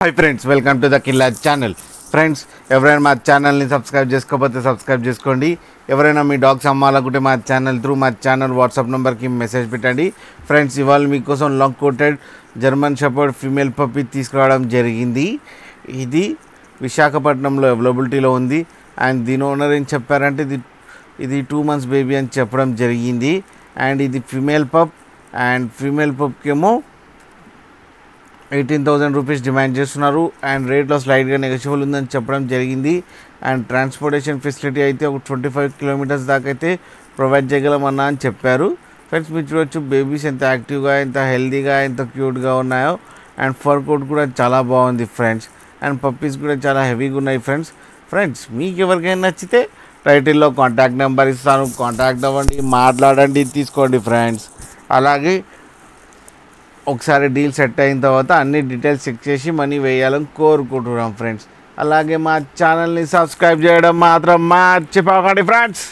Hi friends, welcome to the Killa channel. Friends, ఎవరైనా మా ఛానల్ని సబ్స్క్రైబ్ చేసుకోకపోతే సబ్స్క్రైబ్ చేసుకోండి. ఎవరైనా మీ డాగ్స్ అమ్మాలనుకుంటే మా ఛానల్ వాట్సాప్ నెంబర్కి మెసేజ్ పెట్టండి. ఫ్రెండ్స్, ఇవాళ మీకోసం long coated German shepherd female puppy తీసుకురావడం జరిగింది. ఇది విశాఖపట్నంలో అవైలబిలిటీలో ఉంది. అండ్ దీని ఓనర్ ఏం చెప్పారంటే ఇది 2 months బేబీ అని చెప్పడం జరిగింది. అండ్ ఇది ఫీమేల్ పప్. అండ్ ఫీమేల్ పప్కేమో 18,000 రూపీస్ డిమాండ్ చేస్తున్నారు. అండ్ రేట్లో స్లైడ్గా నెగోషియబుల్ ఉందని చెప్పడం జరిగింది. అండ్ ట్రాన్స్పోర్టేషన్ ఫెసిలిటీ అయితే ఒక 25 kilometers దాకా అయితే ప్రొవైడ్ చేయగలమన్నా అని చెప్పారు. ఫ్రెండ్స్, మీరు చూడొచ్చు బేబీస్ ఎంత యాక్టివ్గా, ఎంత హెల్తీగా, ఎంత క్యూట్గా ఉన్నాయో. అండ్ ఫర్ కోట్ కూడా చాలా బాగుంది ఫ్రెండ్స్. అండ్ పప్పీస్ కూడా చాలా హెవీగా ఉన్నాయి ఫ్రెండ్స్, మీకు ఎవరికైనా నచ్చితే టైటిల్లో కాంటాక్ట్ నెంబర్ ఇస్తాను. కాంటాక్ట్ అవ్వండి, మాట్లాడండి, తీసుకోండి ఫ్రెండ్స్. అలాగే ఒకసారి డీల్ సెట్ అయిన తర్వాత అన్ని డీటెయిల్స్ చెక్ చేసి మనీ వేయాలని కోరుకుంటున్నాం ఫ్రెండ్స్. అలాగే మా ఛానల్ని సబ్స్క్రైబ్ చేయడం మాత్రం మర్చిపోకండి ఫ్రెండ్స్.